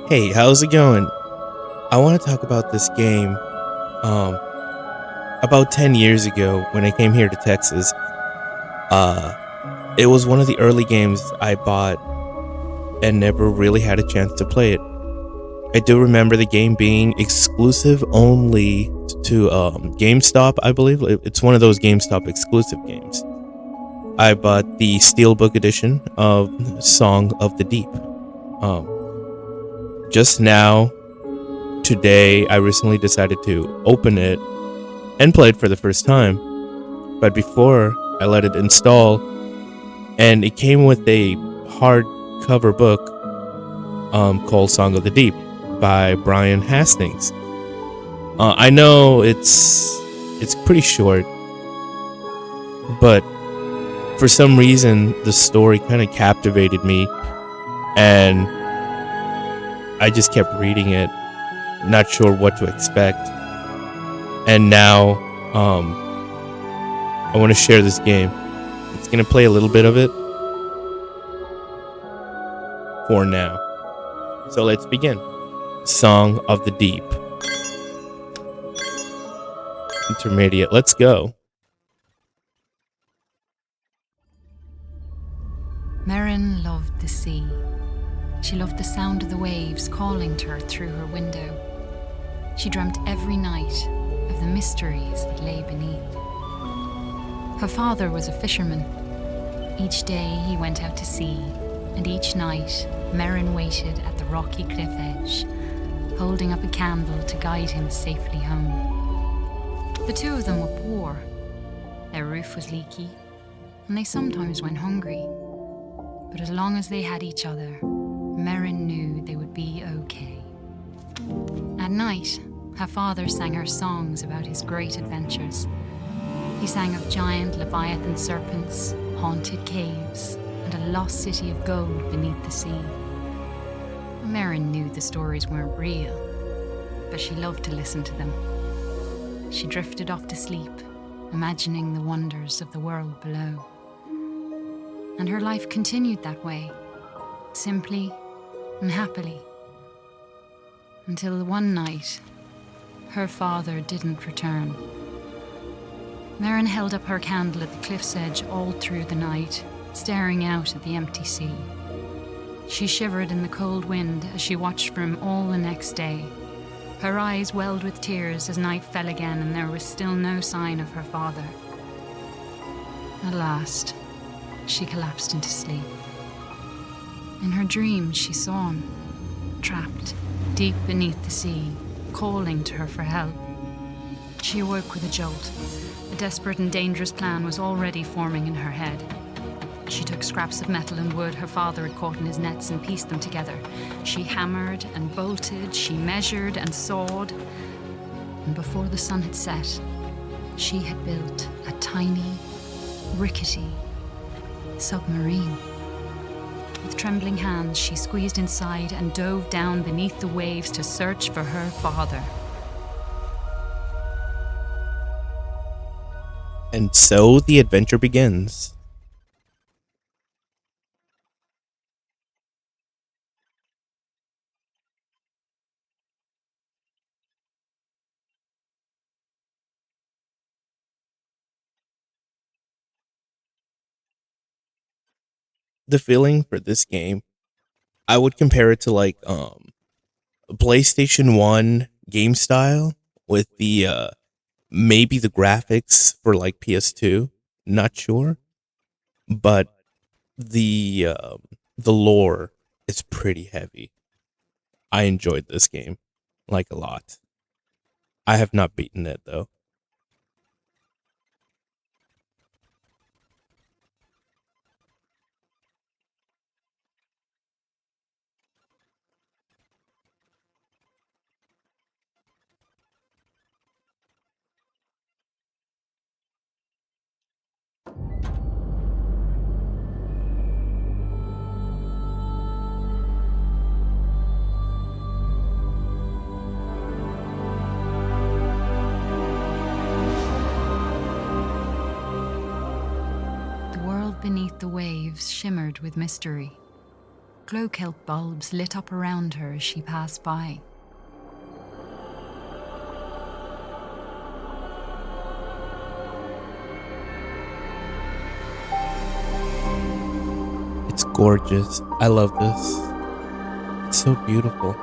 Hey, how's it going? I want to talk about this game. Um, about 10 years ago when I came here to Texas, uh, it was one of the early games I bought and never really had a chance to play it. I do remember the game being exclusive only to GameStop, I believe. It's one of those GameStop exclusive games. I bought the Steelbook edition of Song of the Deep. Um, just now, today, I recently decided to open it and play it for the first time. But before I let it install, and it came with a hardcover book called Song of the Deep by Brian Hastings. I know it's pretty short, but for some reason the story kind of captivated me, and I just kept reading it, not sure what to expect. And now I want to share this game. It's gonna play a little bit of it for now. So let's begin. Song of the Deep. Intermediate. Let's go. Merrin loved the sea. She loved the sound of the waves calling to her through her window. She dreamt every night of the mysteries that lay beneath. Her father was a fisherman. Each day he went out to sea, and each night Merrin waited at the rocky cliff edge, holding up a candle to guide him safely home. The two of them were poor. Their roof was leaky, and they sometimes went hungry. But as long as they had each other, Merrin knew they would be okay. At night, her father sang her songs about his great adventures. He sang of giant leviathan serpents, haunted caves, and a lost city of gold beneath the sea. Merrin knew the stories weren't real, but she loved to listen to them. She drifted off to sleep, imagining the wonders of the world below. And her life continued that way, simply and happily, until one night, her father didn't return. Merrin held up her candle at the cliff's edge all through the night, staring out at the empty sea. She shivered in the cold wind as she watched for him all the next day. Her eyes welled with tears as night fell again and there was still no sign of her father. At last, she collapsed into sleep. In her dreams, she saw him, trapped deep beneath the sea, calling to her for help. She awoke with a jolt. A desperate and dangerous plan was already forming in her head. She took scraps of metal and wood her father had caught in his nets and pieced them together. She hammered and bolted, she measured and sawed. And before the sun had set, she had built a tiny, rickety submarine. With trembling hands, she squeezed inside and dove down beneath the waves to search for her father. And so the adventure begins. The feeling for this game, I would compare it to like PlayStation 1 game style with the maybe the graphics for like PS2, not sure, but the lore is pretty heavy. I enjoyed this game like a lot. I have not beaten it though. The world beneath the waves shimmered with mystery. glow-kelp bulbs lit up around her as she passed by. It's gorgeous. I love this. It's so beautiful.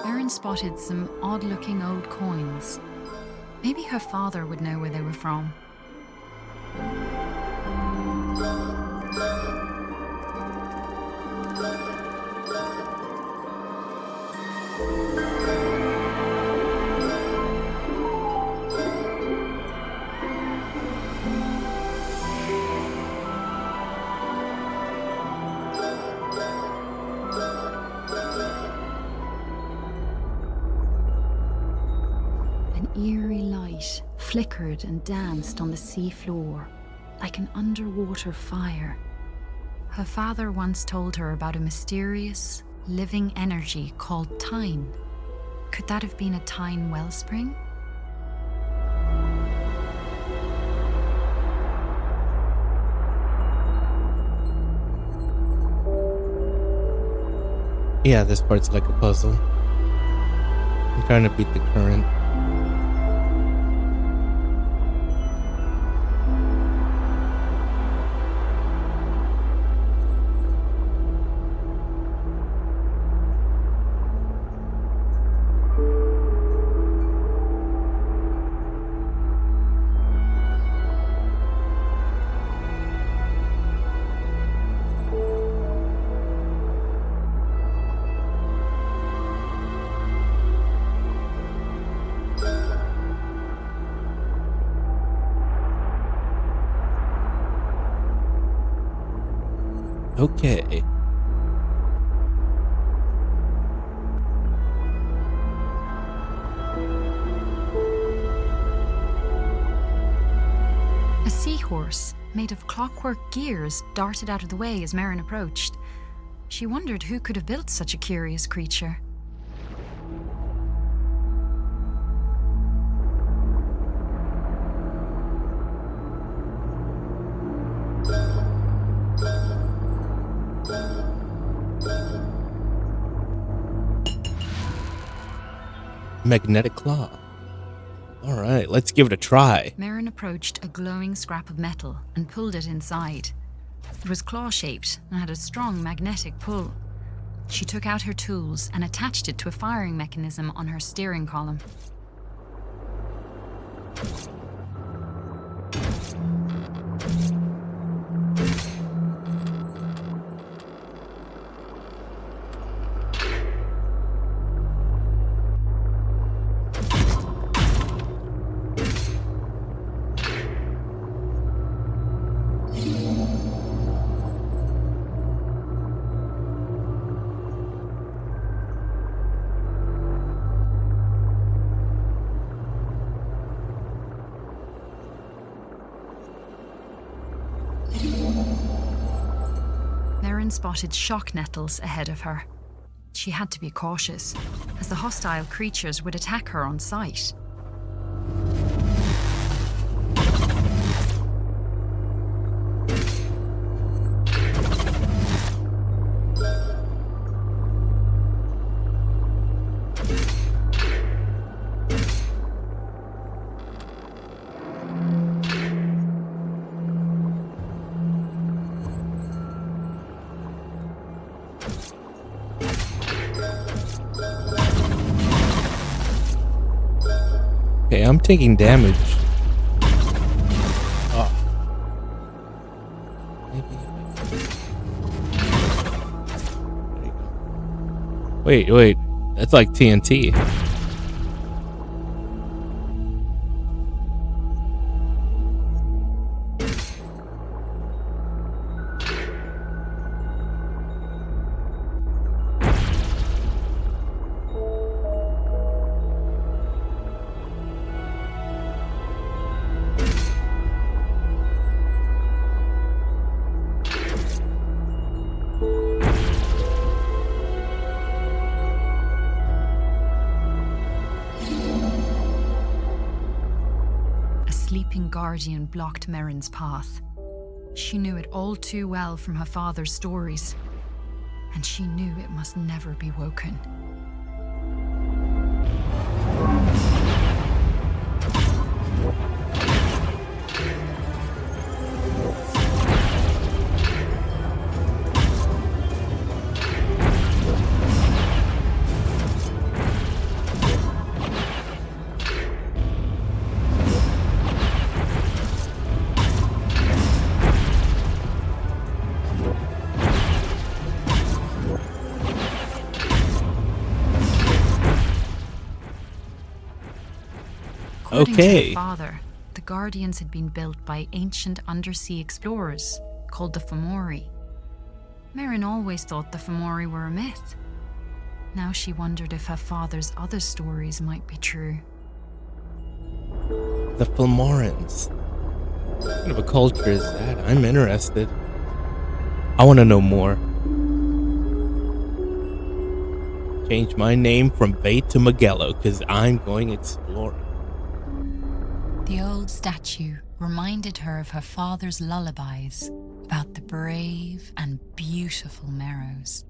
Erin spotted some odd-looking old coins. Maybe her father would know where they were from. An eerie light flickered and danced on the sea floor, like an underwater fire. Her father once told her about a mysterious, living energy called Tyne. Could that have been a Tyne wellspring? Yeah, this part's like a puzzle. I'm trying to beat the current. Okay. A seahorse made of clockwork gears darted out of the way as Merrin approached. She wondered who could have built such a curious creature. Magnetic claw. Alright, let's give it a try. Merrin approached a glowing scrap of metal and pulled it inside. It was claw-shaped and had a strong magnetic pull. She took out her tools and attached it to a firing mechanism on her steering column. Merrin spotted shock nettles ahead of her. She had to be cautious, as the hostile creatures would attack her on sight. Okay, I'm taking damage. Oh. Maybe. There you go. Wait. That's like TNT. Sleeping guardian blocked Merrin's path. She knew it all too well from her father's stories. and she knew it must never be woken. According to her Okay. father, the Guardians had been built by ancient undersea explorers called the Fomori. Merrin always thought the Fomori were a myth. Now she wondered if her father's other stories might be true. The Flamorans. What kind of a culture is that? I'm interested. I want to know more. Change my name from Vate to Magello, because I'm going exploring. The old statue reminded her of her father's lullabies about the brave and beautiful Merrows.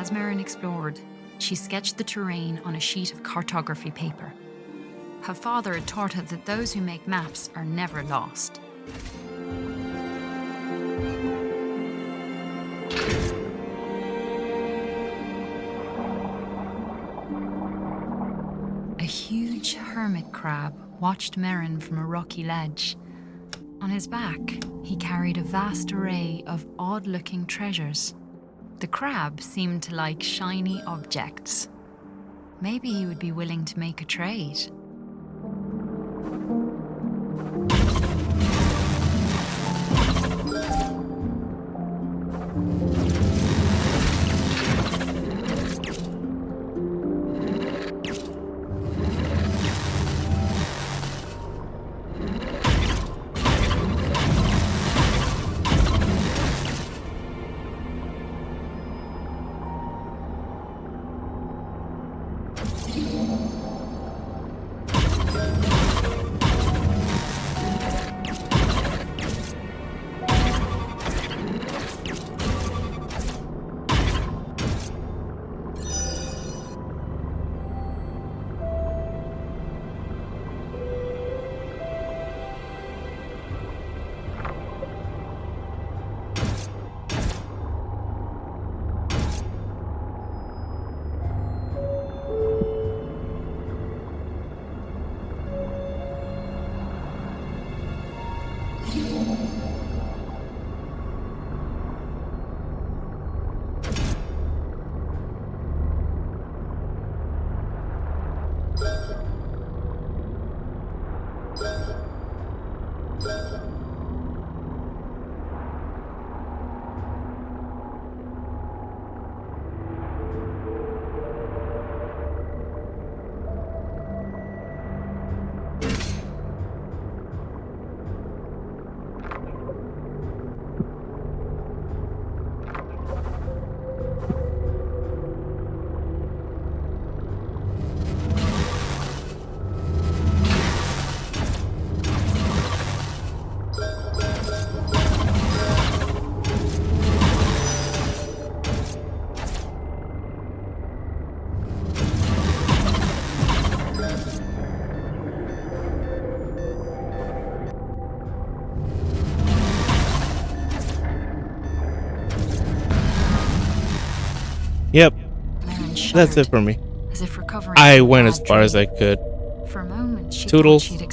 As Merrin explored, she sketched the terrain on a sheet of cartography paper. Her father had taught her that those who make maps are never lost. A huge hermit crab watched Merrin from a rocky ledge. On his back, he carried a vast array of odd-looking treasures. The crab seemed to like shiny objects. Maybe he would be willing to make a trade. Yep, Merrin that's it shuddered, for me. as if recovering I from a went as bad far as dream. I could. For a moment, she Toodles. thought she'd